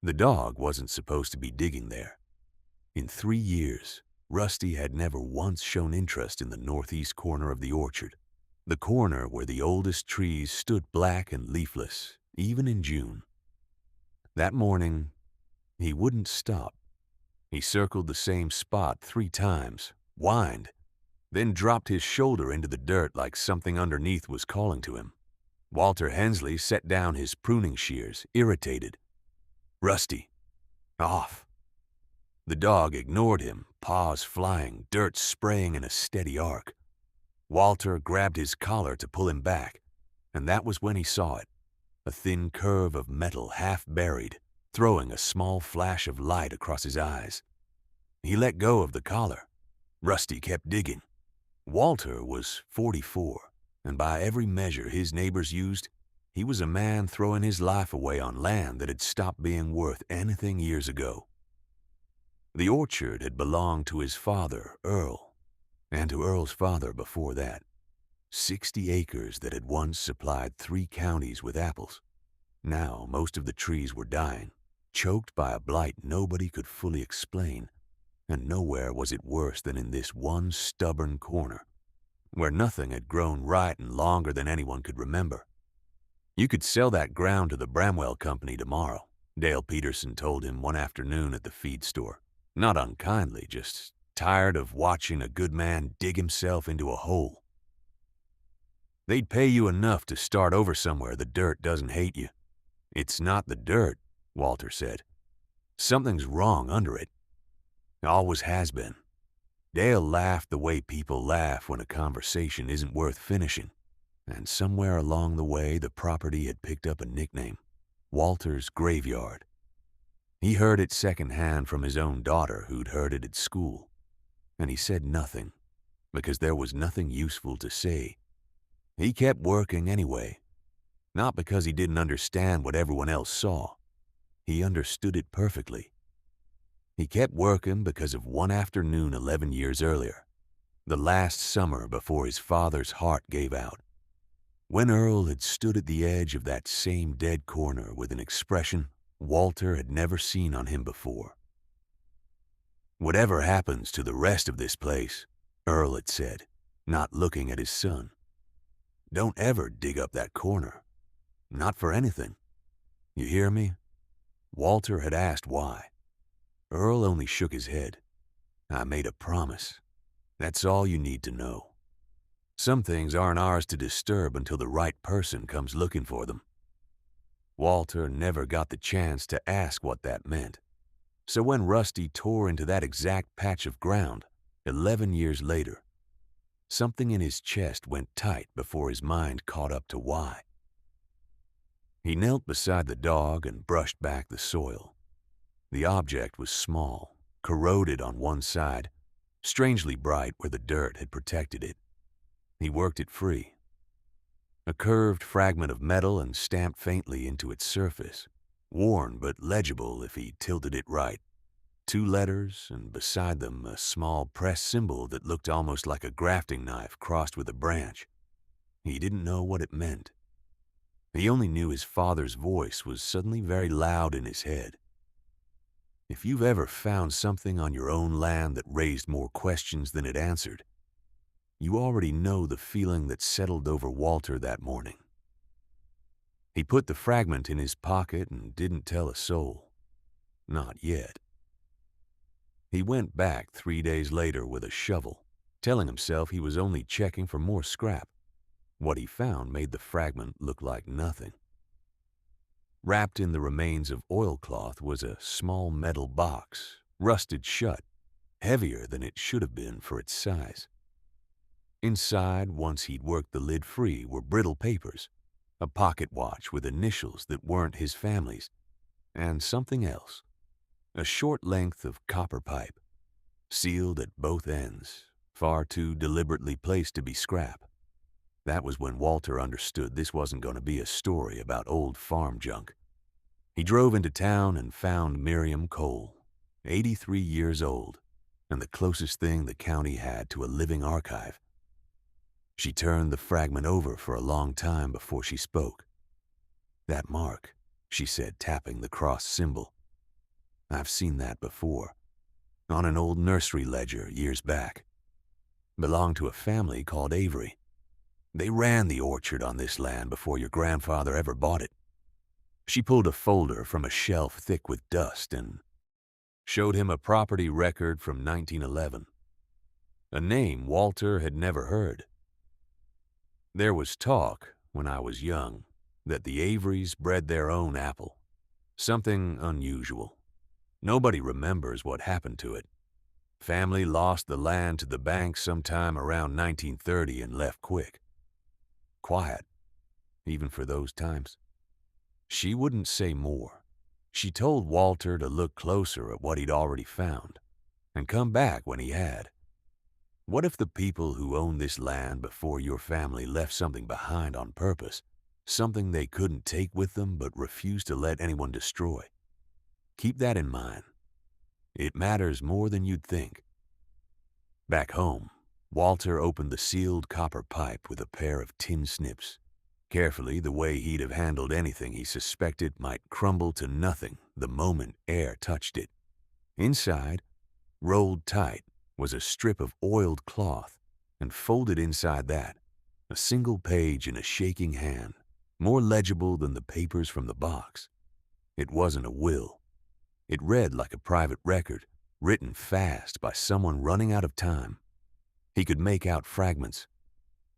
The dog wasn't supposed to be digging there. In 3 years, Rusty had never once shown interest in the northeast corner of the orchard, the corner where the oldest trees stood black and leafless, even in June. That morning, he wouldn't stop. He circled the same spot 3 times, whined, then dropped his shoulder into the dirt like something underneath was calling to him. Walter Hensley set down his pruning shears, irritated. "Rusty, off." The dog ignored him, paws flying, dirt spraying in a steady arc. Walter grabbed his collar to pull him back, and that was when he saw it, a thin curve of metal half buried, throwing a small flash of light across his eyes. He let go of the collar. Rusty kept digging. Walter was 44, and by every measure his neighbors used, he was a man throwing his life away on land that had stopped being worth anything years ago. The orchard had belonged to his father, Earl, and to Earl's father before that. 60 acres that had once supplied 3 counties with apples. Now most of the trees were dying, choked by a blight nobody could fully explain, and nowhere was it worse than in this one stubborn corner, where nothing had grown right and longer than anyone could remember. "You could sell that ground to the Bramwell Company tomorrow," Dale Peterson told him one afternoon at the feed store. Not unkindly, just tired of watching a good man dig himself into a hole. "They'd pay you enough to start over somewhere the dirt doesn't hate you." "It's not the dirt," Walter said. "Something's wrong under it. Always has been." Dale laughed the way people laugh when a conversation isn't worth finishing, and somewhere along the way the property had picked up a nickname, Walter's Graveyard. He heard it secondhand from his own daughter who'd heard it at school, and he said nothing, because there was nothing useful to say. He kept working anyway, not because he didn't understand what everyone else saw. He understood it perfectly. He kept working because of one afternoon 11 years earlier, the last summer before his father's heart gave out, when Earl had stood at the edge of that same dead corner with an expression Walter had never seen on him before. "Whatever happens to the rest of this place," Earl had said, not looking at his son, "don't ever dig up that corner. Not for anything. You hear me?" Walter had asked why. Earl only shook his head. "I made a promise. That's all you need to know. Some things aren't ours to disturb until the right person comes looking for them." Walter never got the chance to ask what that meant. So when Rusty tore into that exact patch of ground, 11 years later, something in his chest went tight before his mind caught up to why. He knelt beside the dog and brushed back the soil. The object was small, corroded on one side, strangely bright where the dirt had protected it. He worked it free. A curved fragment of metal and stamped faintly into its surface, worn but legible if he tilted it right. 2 letters, and beside them a small pressed symbol that looked almost like a grafting knife crossed with a branch. He didn't know what it meant. He only knew his father's voice was suddenly very loud in his head. If you've ever found something on your own land that raised more questions than it answered, you already know the feeling that settled over Walter that morning. He put the fragment in his pocket and didn't tell a soul. Not yet. He went back 3 days later with a shovel, telling himself he was only checking for more scrap. What he found made the fragment look like nothing. Wrapped in the remains of oilcloth was a small metal box, rusted shut, heavier than it should have been for its size. Inside, once he'd worked the lid free, were brittle papers, a pocket watch with initials that weren't his family's, and something else, a short length of copper pipe, sealed at both ends, far too deliberately placed to be scrap. That was when Walter understood this wasn't going to be a story about old farm junk. He drove into town and found Miriam Cole, 83 years old, and the closest thing the county had to a living archive. She turned the fragment over for a long time before she spoke. "That mark," she said, tapping the cross symbol, I've seen that before, on an old nursery ledger years back. Belonged to a family called Avery. They ran the orchard on this land before your grandfather ever bought it. She pulled a folder from a shelf thick with dust and showed him a property record from 1911. A name Walter had never heard. There was talk, when I was young, that the Averys bred their own apple. Something unusual. Nobody remembers what happened to it. Family lost the land to the bank sometime around 1930 and left quick. Quiet, even for those times. She wouldn't say more. She told Walter to look closer at what he'd already found and come back when he had. What if the people who owned this land before your family left something behind on purpose, something they couldn't take with them but refused to let anyone destroy? Keep that in mind. It matters more than you'd think. Back home, Walter opened the sealed copper pipe with a pair of tin snips. Carefully, the way he'd have handled anything he suspected might crumble to nothing the moment air touched it. Inside, rolled tight, was a strip of oiled cloth, and folded inside that, a single page in a shaking hand, more legible than the papers from the box. It wasn't a will. It read like a private record, written fast by someone running out of time. He could make out fragments.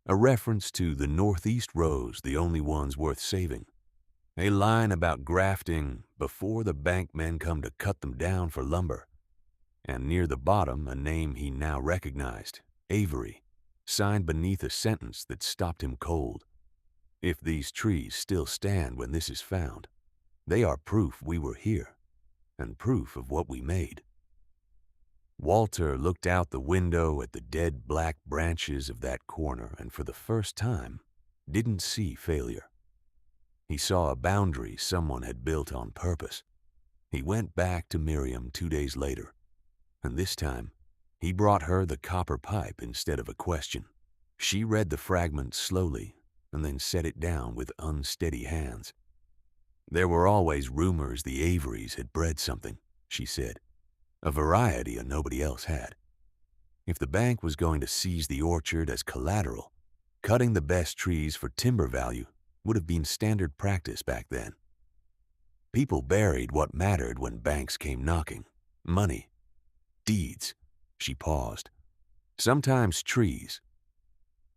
A reference to the northeast rows, the only ones worth saving. A line about grafting before the bank men come to cut them down for lumber. And near the bottom, a name he now recognized, Avery, signed beneath a sentence that stopped him cold. If these trees still stand when this is found, they are proof we were here, and proof of what we made. Walter looked out the window at the dead black branches of that corner and for the first time didn't see failure. He saw a boundary someone had built on purpose. He went back to Miriam 2 days later, and this time he brought her the copper pipe instead of a question. She read the fragment slowly and then set it down with unsteady hands. There were always rumors the Averys had bred something, she said. A variety nobody else had. If the bank was going to seize the orchard as collateral, cutting the best trees for timber value would have been standard practice back then. People buried what mattered when banks came knocking. Money. Deeds. She paused. Sometimes trees.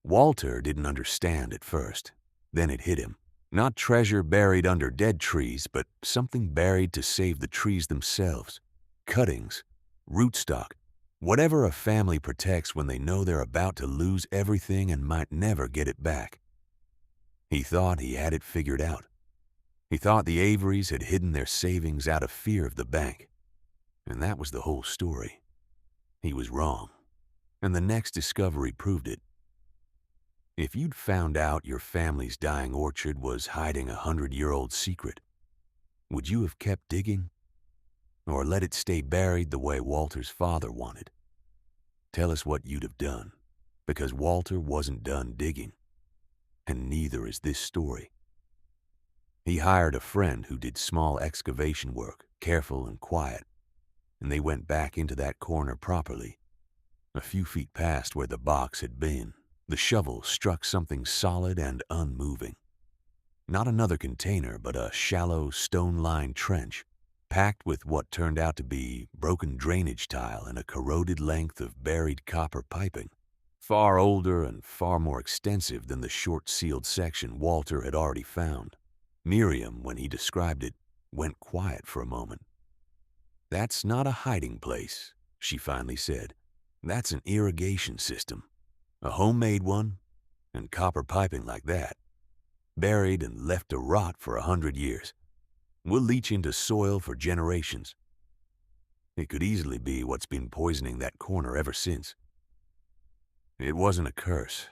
Walter didn't understand at first. Then it hit him. Not treasure buried under dead trees, but something buried to save the trees themselves. Cuttings, rootstock, whatever a family protects when they know they're about to lose everything and might never get it back. He thought he had it figured out. He thought the Averys had hidden their savings out of fear of the bank. And that was the whole story. He was wrong, and the next discovery proved it. If you'd found out your family's dying orchard was hiding a 100-year-old secret, would you have kept digging? Or let it stay buried the way Walter's father wanted? Tell us what you'd have done, because Walter wasn't done digging, and neither is this story. He hired a friend who did small excavation work, careful and quiet, and they went back into that corner properly. A few feet past where the box had been, the shovel struck something solid and unmoving. Not another container, but a shallow, stone-lined trench, packed with what turned out to be broken drainage tile and a corroded length of buried copper piping, far older and far more extensive than the short sealed section Walter had already found. Miriam, when he described it, went quiet for a moment. "That's not a hiding place," she finally said. "That's an irrigation system. A homemade one, and copper piping like that. Buried and left to rot for 100 years. Will leach into soil for generations. It could easily be what's been poisoning that corner ever since." It wasn't a curse.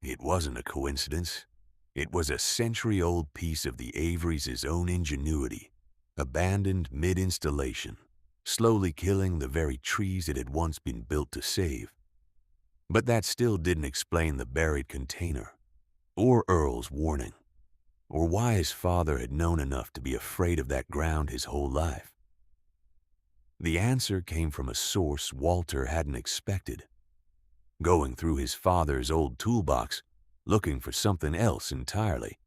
It wasn't a coincidence. It was a century-old piece of the Averys' own ingenuity, abandoned mid-installation, slowly killing the very trees it had once been built to save. But that still didn't explain the buried container, or Earl's warning, or why his father had known enough to be afraid of that ground his whole life. The answer came from a source Walter hadn't expected. Going through his father's old toolbox, looking for something else entirely,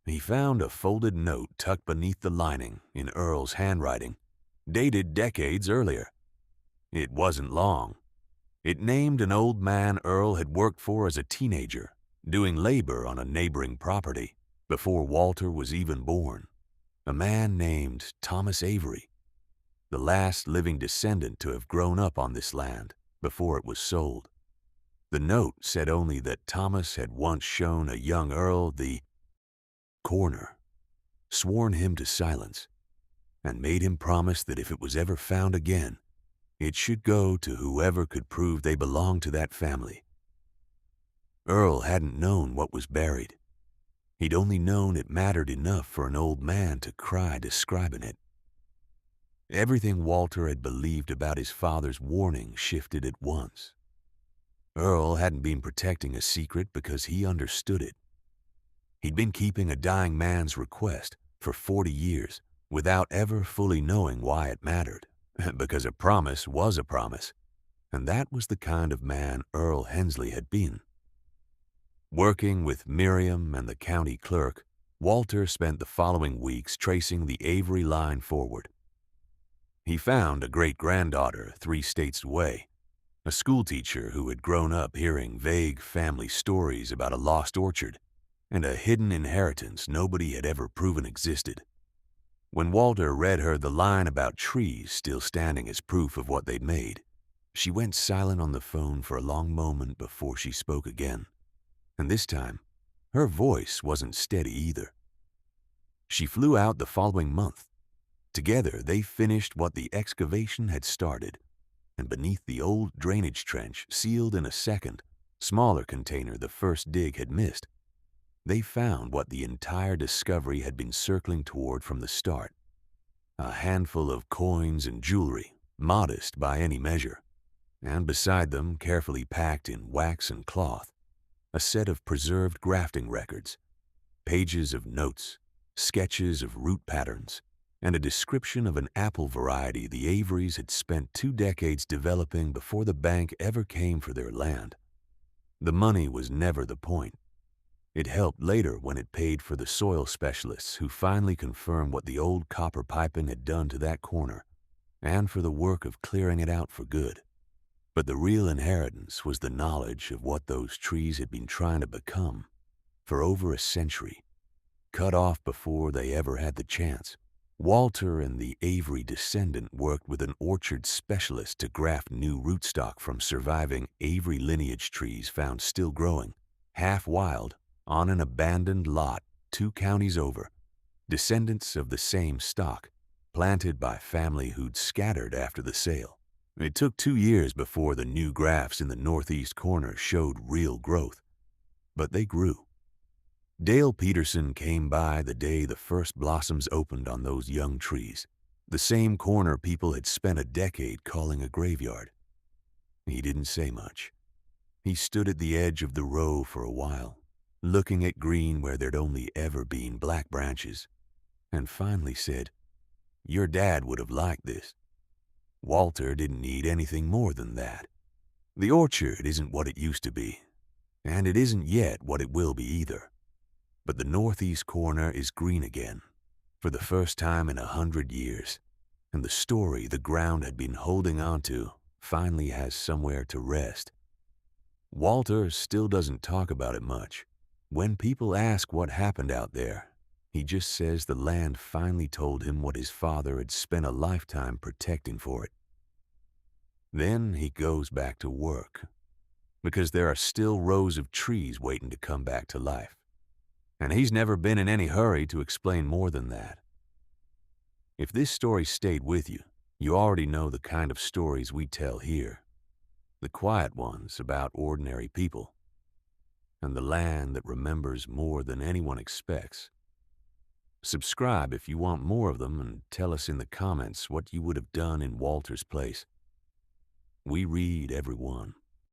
he found a folded note tucked beneath the lining in Earl's handwriting, dated decades earlier. It wasn't long. It named an old man Earl had worked for as a teenager, doing labor on a neighboring property, before Walter was even born. A man named Thomas Avery, the last living descendant to have grown up on this land before it was sold. The note said only that Thomas had once shown a young Earl the corner, sworn him to silence, and made him promise that if it was ever found again, it should go to whoever could prove they belonged to that family. Earl hadn't known what was buried. He'd only known it mattered enough for an old man to cry describing it. Everything Walter had believed about his father's warning shifted at once. Earl hadn't been protecting a secret because he understood it. He'd been keeping a dying man's request for 40 years without ever fully knowing why it mattered, because a promise was a promise, and that was the kind of man Earl Hensley had been. Working with Miriam and the county clerk, Walter spent the following weeks tracing the Avery line forward. He found a great-granddaughter 3 states away, a schoolteacher who had grown up hearing vague family stories about a lost orchard and a hidden inheritance nobody had ever proven existed. When Walter read her the line about trees still standing as proof of what they'd made, she went silent on the phone for a long moment before she spoke again. And this time, her voice wasn't steady either. She flew out the following month. Together, they finished what the excavation had started, and beneath the old drainage trench sealed in a second, smaller container the first dig had missed, they found what the entire discovery had been circling toward from the start. A handful of coins and jewelry, modest by any measure, and beside them, carefully packed in wax and cloth, a set of preserved grafting records, pages of notes, sketches of root patterns, and a description of an apple variety the Averys had spent 2 decades developing before the bank ever came for their land. The money was never the point. It helped later when it paid for the soil specialists who finally confirmed what the old copper piping had done to that corner, and for the work of clearing it out for good. But the real inheritance was the knowledge of what those trees had been trying to become for over a century, cut off before they ever had the chance. Walter and the Avery descendant worked with an orchard specialist to graft new rootstock from surviving Avery lineage trees found still growing, half wild, on an abandoned lot 2 counties over, descendants of the same stock, planted by family who'd scattered after the sale. It took 2 years before the new grafts in the northeast corner showed real growth, but they grew. Dale Peterson came by the day the first blossoms opened on those young trees, the same corner people had spent a decade calling a graveyard. He didn't say much. He stood at the edge of the row for a while, looking at green where there'd only ever been black branches, and finally said, "Your dad would have liked this." Walter didn't need anything more than that. The orchard isn't what it used to be, and it isn't yet what it will be either. But the northeast corner is green again, for the first time in 100 years, and the story the ground had been holding on to finally has somewhere to rest. Walter still doesn't talk about it much. When people ask what happened out there, he just says the land finally told him what his father had spent a lifetime protecting for it. Then he goes back to work, because there are still rows of trees waiting to come back to life. And he's never been in any hurry to explain more than that. If this story stayed with you, you already know the kind of stories we tell here. The quiet ones about ordinary people, and the land that remembers more than anyone expects. Subscribe if you want more of them, and tell us in the comments what you would have done in Walter's place. We read every one.